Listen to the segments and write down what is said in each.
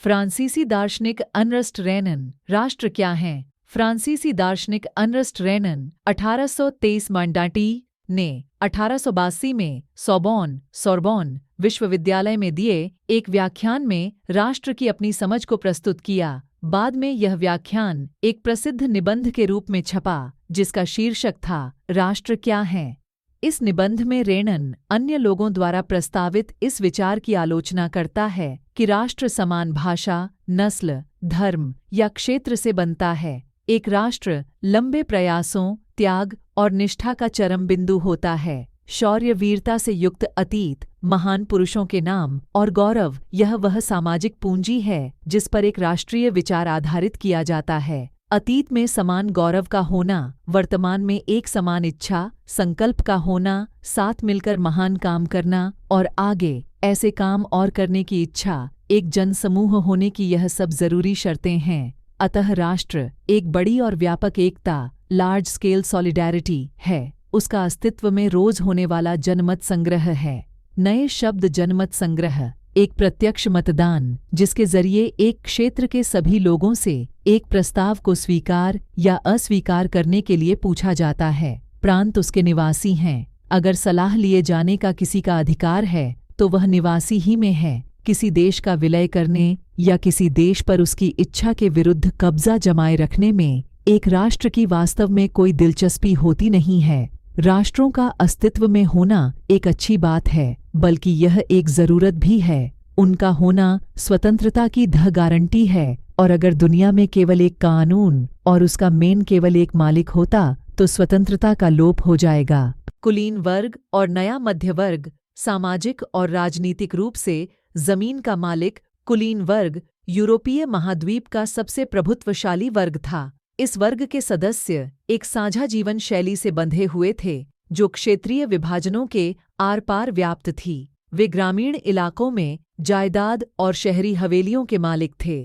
फ्रांसीसी दार्शनिक अर्नेस्ट रेनन। राष्ट्र क्या हैं? फ्रांसीसी दार्शनिक अर्नेस्ट रेनन 1823 मंडाटी ने 1882 में सोरबोन विश्वविद्यालय में दिए एक व्याख्यान में राष्ट्र की अपनी समझ को प्रस्तुत किया। बाद में यह व्याख्यान एक प्रसिद्ध निबंध के रूप में छपा जिसका शीर्षक था राष्ट्र क्या है। इस निबंध में रेनन अन्य लोगों द्वारा प्रस्तावित इस विचार की आलोचना करता है कि राष्ट्र समान भाषा, नस्ल, धर्म या क्षेत्र से बनता है। एक राष्ट्र लंबे प्रयासों, त्याग और निष्ठा का चरम बिंदु होता है। शौर्य वीरता से युक्त अतीत, महान पुरुषों के नाम और गौरव, यह वह सामाजिक पूंजी है जिस पर एक राष्ट्रीय विचार आधारित किया जाता है। अतीत में समान गौरव का होना, वर्तमान में एक समान इच्छा, संकल्प का होना, साथ मिलकर महान काम करना और आगे ऐसे काम और करने की इच्छा, एक जनसमूह होने की, यह सब जरूरी शर्तें हैं। अतः राष्ट्र एक बड़ी और व्यापक एकता, लार्ज स्केल सॉलिडैरिटी है। उसका अस्तित्व में रोज होने वाला जनमत संग्रह है। नए शब्द जनमत संग्रह, एक प्रत्यक्ष मतदान जिसके जरिए एक क्षेत्र के सभी लोगों से एक प्रस्ताव को स्वीकार या अस्वीकार करने के लिए पूछा जाता है। प्रांत उसके निवासी हैं। अगर सलाह लिए जाने का किसी का अधिकार है तो वह निवासी ही में है। किसी देश का विलय करने या किसी देश पर उसकी इच्छा के विरुद्ध कब्जा जमाए रखने में एक राष्ट्र की वास्तव में कोई दिलचस्पी होती नहीं है। राष्ट्रों का अस्तित्व में होना एक अच्छी बात है, बल्कि यह एक जरूरत भी है। उनका होना स्वतंत्रता की गारंटी है, और अगर दुनिया में केवल एक कानून और उसका मेन केवल एक मालिक होता तो स्वतंत्रता का लोप हो जाएगा। कुलीन वर्ग और नया मध्य वर्ग, सामाजिक और राजनीतिक रूप से जमीन का मालिक कुलीन वर्ग यूरोपीय महाद्वीप का सबसे प्रभुत्वशाली वर्ग था। इस वर्ग के सदस्य एक साझा जीवन शैली से बंधे हुए थे जो क्षेत्रीय विभाजनों के आर पार व्याप्त थी। वे ग्रामीण इलाकों में जायदाद और शहरी हवेलियों के मालिक थे।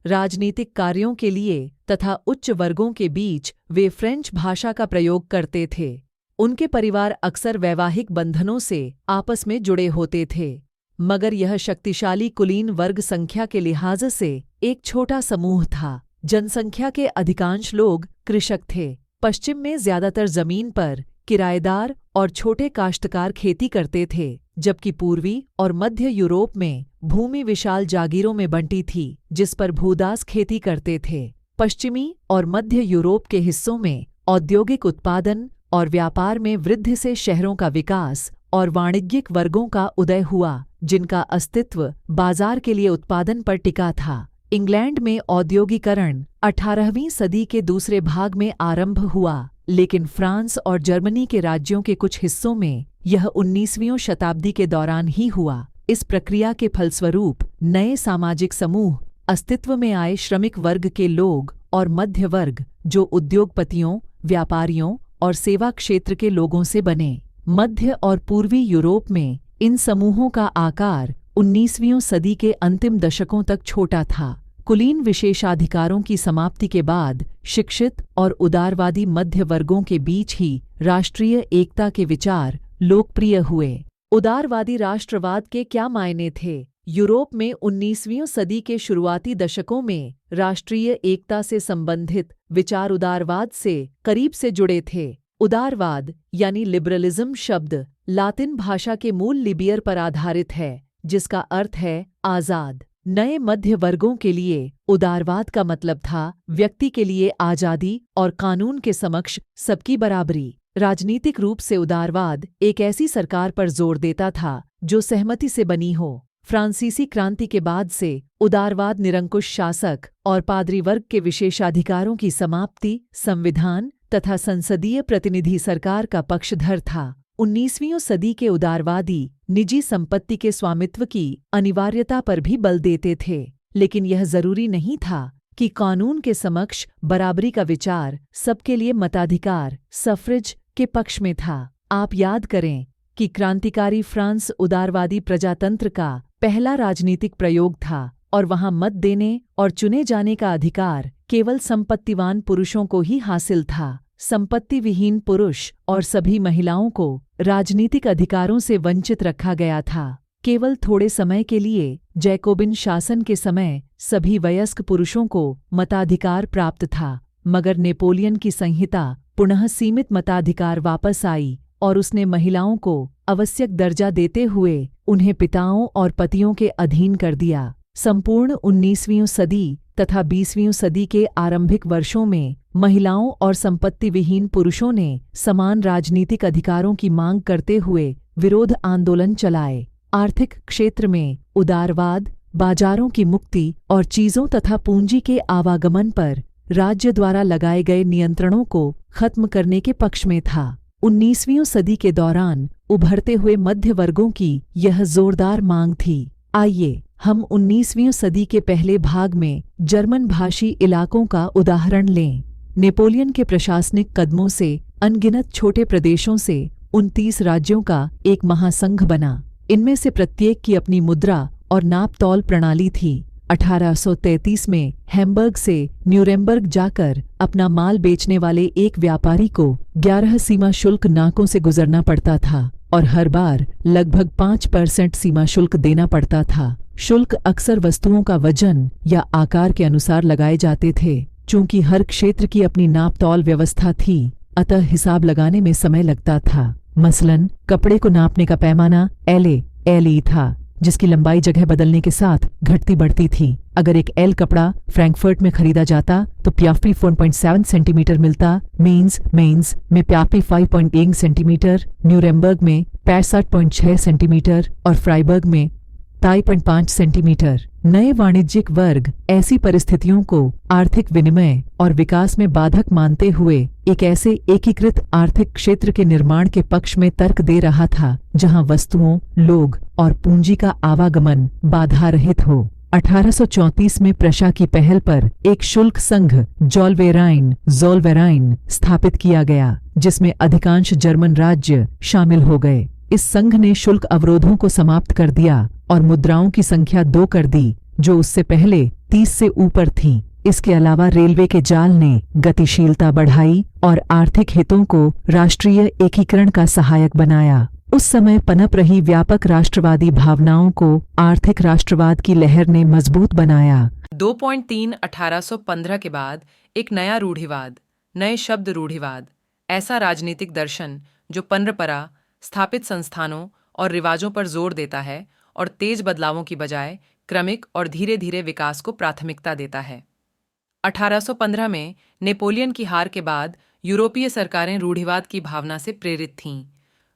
राजनीतिक कार्यों के लिए तथा उच्च वर्गों के बीच वे फ्रेंच भाषा का प्रयोग करते थे। उनके परिवार अक्सर वैवाहिक बंधनों से आपस में जुड़े होते थे, मगर यह शक्तिशाली कुलीन वर्ग संख्या के लिहाज से एक छोटा समूह था। जनसंख्या के अधिकांश लोग कृषक थे। पश्चिम में ज्यादातर जमीन पर किराएदार और छोटे काश्तकार खेती करते थे, जबकि पूर्वी और मध्य यूरोप में भूमि विशाल जागीरों में बंटी थी जिस पर भूदास खेती करते थे। पश्चिमी और मध्य यूरोप के हिस्सों में औद्योगिक उत्पादन और व्यापार में वृद्धि से शहरों का विकास और वाणिज्यिक वर्गों का उदय हुआ जिनका अस्तित्व बाजार के लिए उत्पादन पर टिका था। इंग्लैंड में औद्योगिकरण 18वीं सदी के दूसरे भाग में आरंभ हुआ, लेकिन फ्रांस और जर्मनी के राज्यों के कुछ हिस्सों में यह 19वीं शताब्दी के दौरान ही हुआ। इस प्रक्रिया के फलस्वरूप नए सामाजिक समूह अस्तित्व में आए, श्रमिक वर्ग के लोग और मध्य वर्ग जो उद्योगपतियों, व्यापारियों और सेवा क्षेत्र के लोगों से बने। मध्य और पूर्वी यूरोप में इन समूहों का आकार 19वीं सदी के अंतिम दशकों तक छोटा था। कुलीन विशेषाधिकारों की समाप्ति के बाद शिक्षित और उदारवादी मध्य वर्गों के बीच ही राष्ट्रीय एकता के विचार लोकप्रिय हुए। उदारवादी राष्ट्रवाद के क्या मायने थे? यूरोप में 19वीं सदी के शुरुआती दशकों में राष्ट्रीय एकता से संबंधित विचार उदारवाद से करीब से जुड़े थे। उदारवाद यानी लिबरलिज्म शब्द लातिन भाषा के मूल लिबियर पर आधारित है, जिसका अर्थ है आज़ाद। नए मध्य वर्गों के लिए उदारवाद का मतलब था व्यक्ति के लिए आज़ादी और कानून के समक्ष सबकी बराबरी। राजनीतिक रूप से उदारवाद एक ऐसी सरकार पर जोर देता था जो सहमति से बनी हो। फ्रांसीसी क्रांति के बाद से उदारवाद निरंकुश शासक और पादरी वर्ग के विशेषाधिकारों की समाप्ति, संविधान तथा संसदीय प्रतिनिधि सरकार का पक्षधर था। 19वीं सदी के उदारवादी निजी संपत्ति के स्वामित्व की अनिवार्यता पर भी बल देते थे, लेकिन यह जरूरी नहीं था कि कानून के समक्ष बराबरी का विचार सबके लिए मताधिकार, सफ्रेज के पक्ष में था। आप याद करें कि क्रांतिकारी फ्रांस उदारवादी प्रजातंत्र का पहला राजनीतिक प्रयोग था और वहां मत देने और चुने जाने का अधिकार केवल संपत्तिवान पुरुषों को ही हासिल था। संपत्ति विहीन पुरुष और सभी महिलाओं को राजनीतिक अधिकारों से वंचित रखा गया था। केवल थोड़े समय के लिए जैकोबिन शासन के समय सभी वयस्क पुरुषों को मताधिकार प्राप्त था, मगर नेपोलियन की संहिता पुनः सीमित मताधिकार वापस आई और उसने महिलाओं को आवश्यक दर्जा देते हुए उन्हें पिताओं और पतियों के अधीन कर दिया। संपूर्ण 19वीं सदी तथा 20वीं सदी के आरंभिक वर्षों में महिलाओं और संपत्ति विहीन पुरुषों ने समान राजनीतिक अधिकारों की मांग करते हुए विरोध आंदोलन चलाए। आर्थिक क्षेत्र में उदारवाद, बाजारों की मुक्ति और चीजों तथा पूंजी के आवागमन पर राज्य द्वारा लगाए गए नियंत्रणों को खत्म करने के पक्ष में था। 19वीं सदी के दौरान उभरते हुए मध्य वर्गों की यह जोरदार मांग थी। आइए हम 19वीं सदी के पहले भाग में जर्मन भाषी इलाकों का उदाहरण लें। नेपोलियन के प्रशासनिक कदमों से अनगिनत छोटे प्रदेशों से 29 राज्यों का एक महासंघ बना। इनमें से प्रत्येक की अपनी मुद्रा और नाप-तौल प्रणाली थी। 1833 में हैम्बर्ग से न्यूरेमबर्ग जाकर अपना माल बेचने वाले एक व्यापारी को 11 सीमा शुल्क नाकों से गुजरना पड़ता था और हर बार लगभग 5% सीमा शुल्क देना पड़ता था। शुल्क अक्सर वस्तुओं का वजन या आकार के अनुसार लगाए जाते थे। चूंकि हर क्षेत्र की अपनी नाप-तौल व्यवस्था थी, अतः हिसाब लगाने में समय लगता था। मसलन कपड़े को नापने का पैमाना एल था, जिसकी लंबाई जगह बदलने के साथ घटती बढ़ती थी। अगर एक एल कपड़ा फ्रैंकफर्ट में खरीदा जाता तो प्याफी 4.7 सेंटीमीटर मिलता, मेंस में प्याफी 5.1 सेंटीमीटर, न्यूरेमबर्ग में 65.6 सेंटीमीटर और फ्राइबर्ग में 2.5 सेंटीमीटर। नए वाणिज्यिक वर्ग ऐसी परिस्थितियों को आर्थिक विनिमय और विकास में बाधक मानते हुए एक ऐसे एकीकृत आर्थिक क्षेत्र के निर्माण के पक्ष में तर्क दे रहा था जहां वस्तुओं, लोग और पूंजी का आवागमन बाधा रहित हो। 1834 में प्रशा की पहल पर एक शुल्क संघ ज़ोलवेराइन स्थापित किया गया, जिसमें अधिकांश जर्मन राज्य शामिल हो गए। इस संघ ने शुल्क अवरोधों को समाप्त कर दिया और मुद्राओं की संख्या 2 कर दी, जो उससे पहले 30 से ऊपर थी। इसके अलावा रेलवे के जाल ने गतिशीलता बढ़ाई और आर्थिक हितों को राष्ट्रीय एकीकरण का सहायक बनाया। उस समय पनप रही व्यापक राष्ट्रवादी भावनाओं को आर्थिक राष्ट्रवाद की लहर ने मजबूत बनाया। 2.3 1815 के बाद एक नया रूढ़िवाद, नए शब्द रूढ़िवाद, ऐसा राजनीतिक दर्शन जो परंपरा, स्थापित संस्थानों और रिवाजों पर जोर देता है और तेज बदलावों की बजाय क्रमिक और धीरे धीरे विकास को प्राथमिकता देता है। 1815 में नेपोलियन की हार के बाद यूरोपीय सरकारें रूढ़िवाद की भावना से प्रेरित थीं।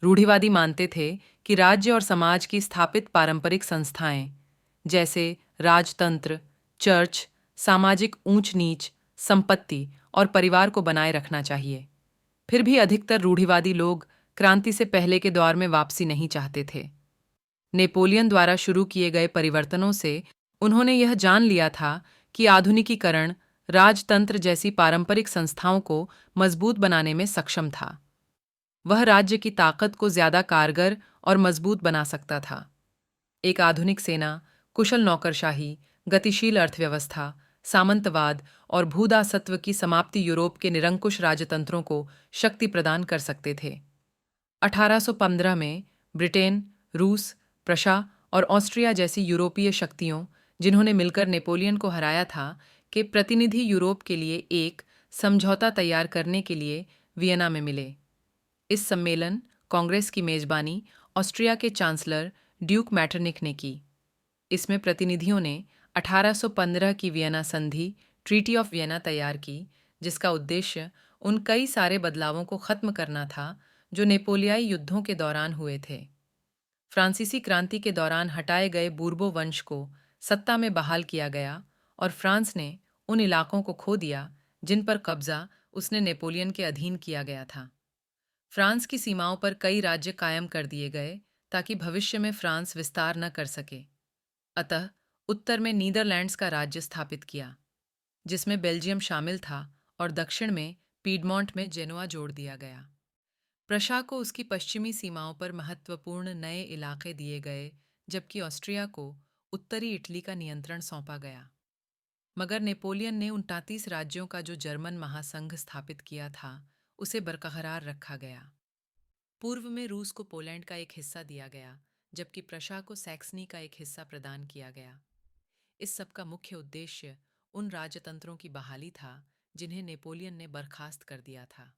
रूढ़िवादी मानते थे कि राज्य और समाज की स्थापित पारंपरिक संस्थाएं जैसे राजतंत्र, चर्च, सामाजिक ऊंच नीच, संपत्ति और परिवार को बनाए रखना चाहिए। फिर भी अधिकतर रूढ़िवादी लोग क्रांति से पहले के दौर में वापसी नहीं चाहते थे। नेपोलियन द्वारा शुरू किए गए परिवर्तनों से उन्होंने यह जान लिया था कि आधुनिकीकरण राजतंत्र जैसी पारंपरिक संस्थाओं को मजबूत बनाने में सक्षम था। वह राज्य की ताकत को ज्यादा कारगर और मजबूत बना सकता था। एक आधुनिक सेना, कुशल नौकरशाही, गतिशील अर्थव्यवस्था, सामंतवाद और भूदासत्व की समाप्ति यूरोप के निरंकुश राजतंत्रों को शक्ति प्रदान कर सकते थे। 1815 में ब्रिटेन, रूस, प्रशा और ऑस्ट्रिया जैसी यूरोपीय शक्तियों, जिन्होंने मिलकर नेपोलियन को हराया था, के प्रतिनिधि यूरोप के लिए एक समझौता तैयार करने के लिए वियना में मिले। इस सम्मेलन कांग्रेस की मेजबानी ऑस्ट्रिया के चांसलर ड्यूक मैटरनिक ने की। इसमें प्रतिनिधियों ने 1815 की वियना संधि, ट्रीटी ऑफ वियना तैयार की, जिसका उद्देश्य उन कई सारे बदलावों को खत्म करना था जो नेपोलियाई युद्धों के दौरान हुए थे। फ्रांसीसी क्रांति के दौरान हटाए गए बूर्बो वंश को सत्ता में बहाल किया गया और फ्रांस ने उन इलाकों को खो दिया जिन पर कब्जा उसने नेपोलियन के अधीन किया गया था। फ्रांस की सीमाओं पर कई राज्य कायम कर दिए गए ताकि भविष्य में फ्रांस विस्तार न कर सके। अतः उत्तर में नीदरलैंड्स का राज्य स्थापित किया, जिसमें बेल्जियम शामिल था, और दक्षिण में पीडमोंट में जेनोआ जोड़ दिया गया। प्रशा को उसकी पश्चिमी सीमाओं पर महत्वपूर्ण नए इलाके दिए गए, जबकि ऑस्ट्रिया को उत्तरी इटली का नियंत्रण सौंपा गया। मगर नेपोलियन ने 29 राज्यों का जो जर्मन महासंघ स्थापित किया था, उसे बरकरार रखा गया। पूर्व में रूस को पोलैंड का एक हिस्सा दिया गया, जबकि प्रशा को सैक्सनी का एक हिस्सा प्रदान किया गया। इस सब का मुख्य उद्देश्य उन राजतंत्रों की बहाली था जिन्हें नेपोलियन ने बर्खास्त कर दिया था।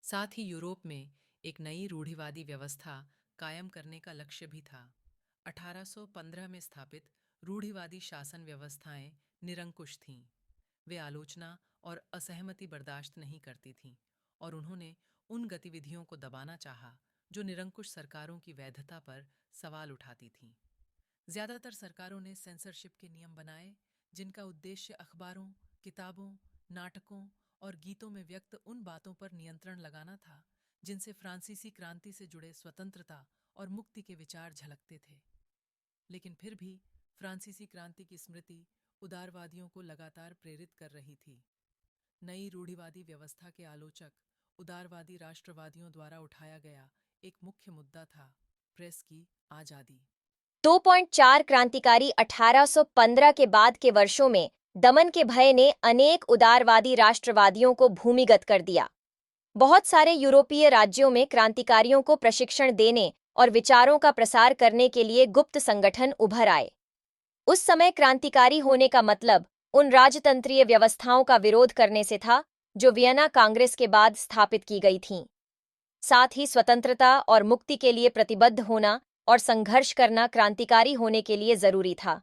साथ ही यूरोप में एक नई रूढ़िवादी व्यवस्था कायम करने का लक्ष्य भी था। 1815 में स्थापित रूढ़िवादी शासन व्यवस्थाएं निरंकुश थीं। वे आलोचना और असहमति बर्दाश्त नहीं करती थीं और उन्होंने उन गतिविधियों को दबाना चाहा जो निरंकुश सरकारों की वैधता पर सवाल उठाती थीं। ज्यादातर सरकारों ने सेंसरशिप के नियम बनाए जिनका उद्देश्य अखबारों, किताबों, नाटकों और गीतों में व्यक्त उन बातों पर नियंत्रण लगाना था जिनसे फ्रांसीसी क्रांति से जुड़े स्वतंत्रता और मुक्ति के विचार झलकते थे। लेकिन फिर भी फ्रांसीसी क्रांति की स्मृति उदारवादियों को लगातार प्रेरित कर रही थी। नई रूढ़िवादी व्यवस्था के आलोचक उदारवादी राष्ट्रवादियों द्वारा उठाया गया एक मुख्य मुद्दा था प्रेस की आजादी। 2.4 क्रांतिकारी 1815 के बाद के वर्षों में दमन के भय ने अनेक उदारवादी राष्ट्रवादियों को भूमिगत कर दिया। बहुत सारे यूरोपीय राज्यों में क्रांतिकारियों को प्रशिक्षण देने और विचारों का प्रसार करने के लिए गुप्त संगठन उभर आए। उस समय क्रांतिकारी होने का मतलब उन राजतंत्रीय व्यवस्थाओं का विरोध करने से था जो वियना कांग्रेस के बाद स्थापित की गई थीं। साथ ही स्वतंत्रता और मुक्ति के लिए प्रतिबद्ध होना और संघर्ष करना क्रांतिकारी होने के लिए जरूरी था।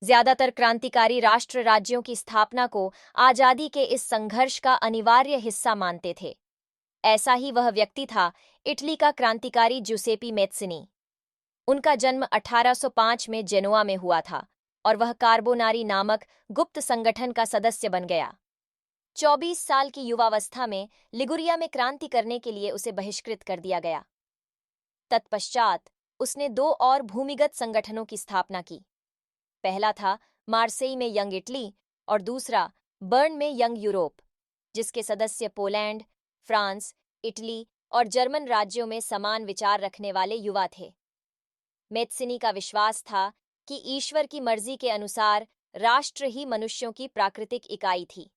ज्यादातर क्रांतिकारी राष्ट्र राज्यों की स्थापना को आजादी के इस संघर्ष का अनिवार्य हिस्सा मानते थे। ऐसा ही वह व्यक्ति था इटली का क्रांतिकारी जुसेपी मेत्सिनी। उनका जन्म 1805 में जेनोआ में हुआ था और वह कार्बोनारी नामक गुप्त संगठन का सदस्य बन गया। 24 साल की युवावस्था में लिगुरिया में क्रांति करने के लिए उसे बहिष्कृत कर दिया गया। तत्पश्चात उसने 2 और भूमिगत संगठनों की स्थापना की। पहला था मार्सेई में यंग इटली और दूसरा बर्न में यंग यूरोप, जिसके सदस्य पोलैंड, फ्रांस, इटली और जर्मन राज्यों में समान विचार रखने वाले युवा थे। मेत्सिनी का विश्वास था कि ईश्वर की मर्जी के अनुसार राष्ट्र ही मनुष्यों की प्राकृतिक इकाई थी।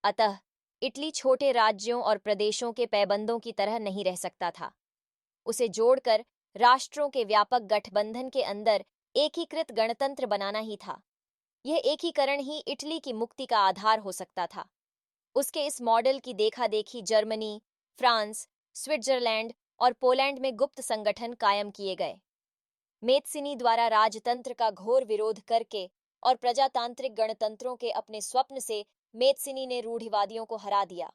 अतः इटली छोटे राज्यों और प्रदेशों के पैबंदों की तरह नहीं रह सकता था। उसे जोड़कर राष्ट्रों के व्यापक गठबंधन के अंदर एकीकृत गणतंत्र बनाना ही था। यह एकीकरण ही इटली की मुक्ति का आधार हो सकता था। उसके इस मॉडल की देखा-देखी जर्मनी, फ्रांस, स्विट्जरलैंड और पोलैंड में गुप्त संगठन कायम किए गए। मेत्सिनी द्वारा राजतंत्र का घोर विरोध करके और प्रजातांत्रिक गणतंत्रों के अपने स्वप्न से मेत्सिनी ने रूढ़िवादियों को हरा दिया।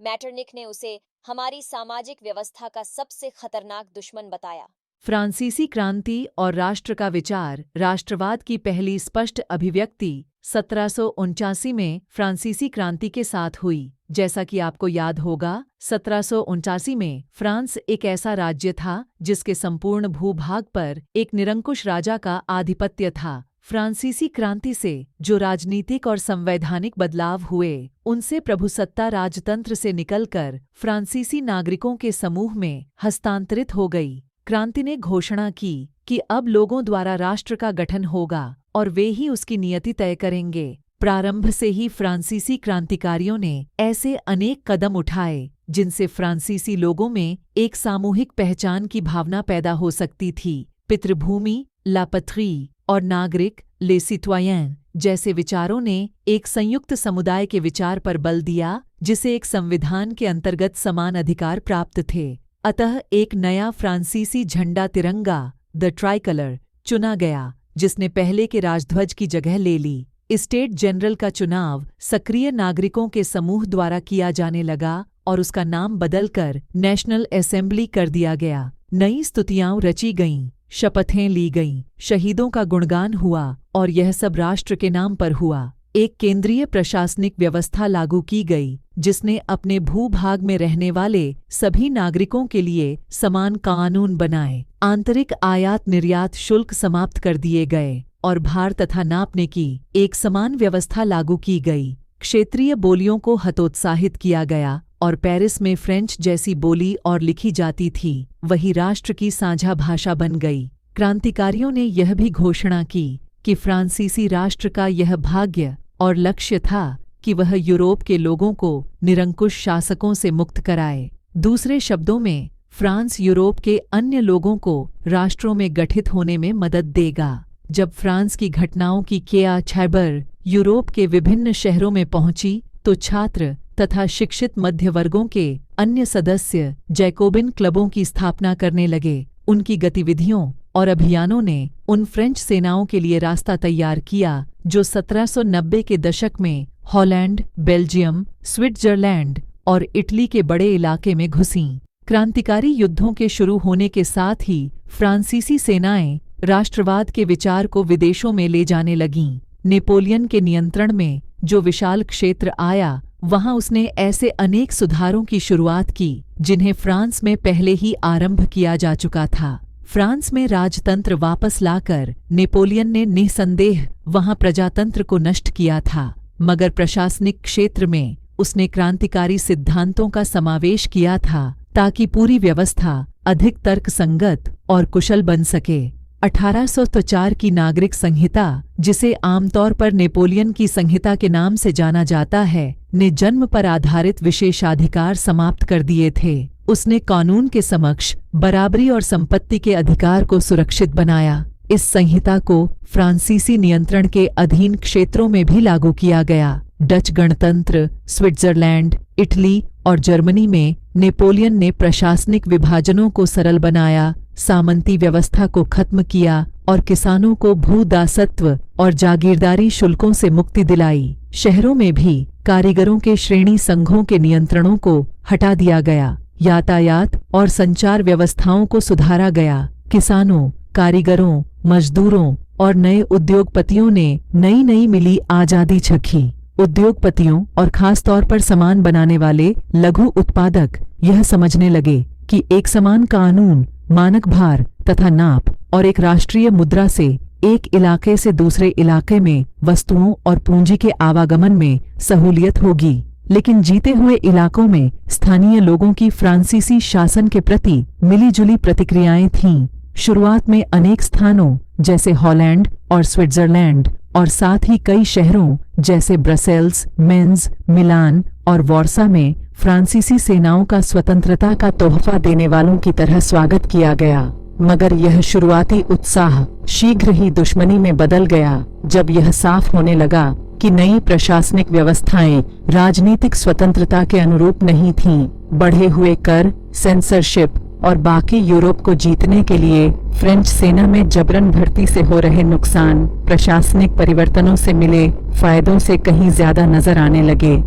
मैटरनिक ने उसे हमारी सामाजिक व्यवस्था का सबसे खतरनाक दुश्मन बताया। फ्रांसीसी क्रांति और राष्ट्र का विचार राष्ट्रवाद की पहली स्पष्ट अभिव्यक्ति 1779 में फ्रांसीसी क्रांति के साथ हुई। जैसा कि आपको याद होगा, 1779 में फ्रांस एक ऐसा राज्य था जिसके संपूर्ण भूभाग पर एक निरंकुश राजा का आधिपत्य था। फ्रांसीसी क्रांति से जो राजनीतिक और संवैधानिक बदलाव हुए, उनसे प्रभुसत्ता राजतंत्र से निकलकर फ्रांसीसी नागरिकों के समूह में हस्तांतरित हो गई। क्रांति ने घोषणा की कि अब लोगों द्वारा राष्ट्र का गठन होगा और वे ही उसकी नियति तय करेंगे। प्रारंभ से ही फ्रांसीसी क्रांतिकारियों ने ऐसे अनेक कदम उठाए जिनसे फ्रांसीसी लोगों में एक सामूहिक पहचान की भावना पैदा हो सकती थी। पितृभूमि, ला पत्rie और नागरिक, ले सिटोयेन जैसे विचारों ने एक संयुक्त समुदाय के विचार पर बल दिया जिसे एक संविधान के अंतर्गत समान अधिकार प्राप्त थे। अतः एक नया फ्रांसीसी झंडा तिरंगा, द ट्राइकलर, चुना गया जिसने पहले के राजध्वज की जगह ले ली। स्टेट जनरल का चुनाव सक्रिय नागरिकों के समूह द्वारा किया जाने लगा और उसका नाम बदलकर नेशनल असेंबली कर दिया गया। नई स्तुतियां रची गईं, शपथें ली गईं, शहीदों का गुणगान हुआ और यह सब राष्ट्र के नाम पर हुआ। एक केंद्रीय प्रशासनिक व्यवस्था लागू की गई जिसने अपने भूभाग में रहने वाले सभी नागरिकों के लिए समान कानून बनाए। आंतरिक आयात निर्यात शुल्क समाप्त कर दिए गए और भार तथा नापने की एक समान व्यवस्था लागू की गई। क्षेत्रीय बोलियों को हतोत्साहित किया गया और पेरिस में फ्रेंच जैसी बोली और लिखी जाती थी वही राष्ट्र की साझा भाषा बन गई। क्रांतिकारियों ने यह भी घोषणा की कि फ्रांसीसी राष्ट्र का यह भाग्य और लक्ष्य था कि वह यूरोप के लोगों को निरंकुश शासकों से मुक्त कराए। दूसरे शब्दों में, फ्रांस यूरोप के अन्य लोगों को राष्ट्रों में गठित होने में मदद देगा। जब फ्रांस की घटनाओं की केया छैबर यूरोप के विभिन्न शहरों में पहुंची तो छात्र तथा शिक्षित मध्य वर्गों के अन्य सदस्य जैकोबिन क्लबों की स्थापना करने लगे। उनकी गतिविधियों और अभियानों ने उन फ्रेंच सेनाओं के लिए रास्ता तैयार किया जो 1790 के दशक में हॉलैंड, बेल्जियम, स्विट्जरलैंड और इटली के बड़े इलाके में घुसीं। क्रांतिकारी युद्धों के शुरू होने के साथ ही फ्रांसीसी सेनाएं राष्ट्रवाद के विचार को विदेशों में ले जाने लगीं। नेपोलियन के नियंत्रण में जो विशाल क्षेत्र आया, वहां उसने ऐसे अनेक सुधारों की शुरुआत की जिन्हें फ्रांस में पहले ही आरंभ किया जा चुका था। फ्रांस में राजतंत्र वापस लाकर नेपोलियन ने निसंदेह वहां प्रजातंत्र को नष्ट किया था, मगर प्रशासनिक क्षेत्र में उसने क्रांतिकारी सिद्धांतों का समावेश किया था ताकि पूरी व्यवस्था अधिक तर्कसंगत और कुशल बन सके। 1804 की नागरिक संहिता, जिसे आमतौर पर नेपोलियन की संहिता के नाम से जाना जाता है, ने जन्म पर आधारित विशेषाधिकार समाप्त कर दिए थे। उसने कानून के समक्ष बराबरी और संपत्ति के अधिकार को सुरक्षित बनाया। इस संहिता को फ्रांसीसी नियंत्रण के अधीन क्षेत्रों में भी लागू किया गया। डच गणतंत्र, स्विट्जरलैंड, इटली और जर्मनी में नेपोलियन ने प्रशासनिक विभाजनों को सरल बनाया, सामंती व्यवस्था को खत्म किया और किसानों को भूदासत्व और जागीरदारी शुल्कों से मुक्ति दिलाई। शहरों में भी कारीगरों के श्रेणी संघों के नियंत्रणों को हटा दिया गया। यातायात और संचार व्यवस्थाओं को सुधारा गया। किसानों, कारीगरों, मजदूरों और नए उद्योगपतियों ने नई नई मिली आजादी छकी। उद्योगपतियों और खास तौर पर सामान बनाने वाले लघु उत्पादक यह समझने लगे कि एक समान कानून, मानक भार तथा नाप और एक राष्ट्रीय मुद्रा से एक इलाके से दूसरे इलाके में वस्तुओं और पूंजी के आवागमन में सहूलियत होगी। लेकिन जीते हुए इलाकों में स्थानीय लोगों की फ्रांसीसी शासन के प्रति मिलीजुली प्रतिक्रियाएं थीं। शुरुआत में अनेक स्थानों जैसे हॉलैंड और स्विट्जरलैंड और साथ ही कई शहरों जैसे ब्रसेल्स, मेंज, मिलान और वॉर्सा में फ्रांसीसी सेनाओं का स्वतंत्रता का तोहफा देने वालों की तरह स्वागत किया गया। मगर यह शुरुआती उत्साह शीघ्र ही दुश्मनी में बदल गया जब यह साफ होने लगा कि नई प्रशासनिक व्यवस्थाएं राजनीतिक स्वतंत्रता के अनुरूप नहीं थीं। बढ़े हुए कर, सेंसरशिप और बाकी यूरोप को जीतने के लिए फ्रेंच सेना में जबरन भर्ती से हो रहे नुकसान प्रशासनिक परिवर्तनों से मिले फायदों से कहीं ज्यादा नजर आने लगे।